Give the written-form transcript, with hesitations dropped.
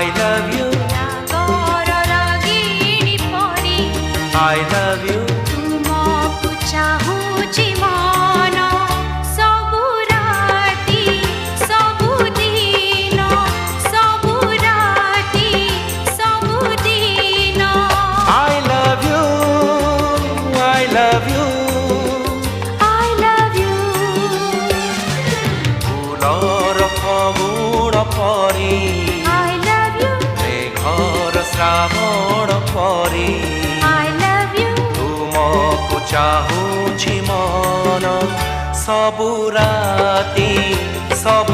I love you, ରାଗର ରାଗିଣୀ ପରି I love you, ତୁମକୁ ଚାହୁଁଛି ମନ ସବୁ ରାତି ସବୁ ଦିନ ସବୁ ରାତି ସବୁ ଦିନ I love you, I love you. I love you ফুলর ফগুণ পরি I love you মেঘর শ্রাবণ পরি I love you ତୁମକୁ ଚାହୁଁଛି ମନ ସବୁ ରାତି ସବୁ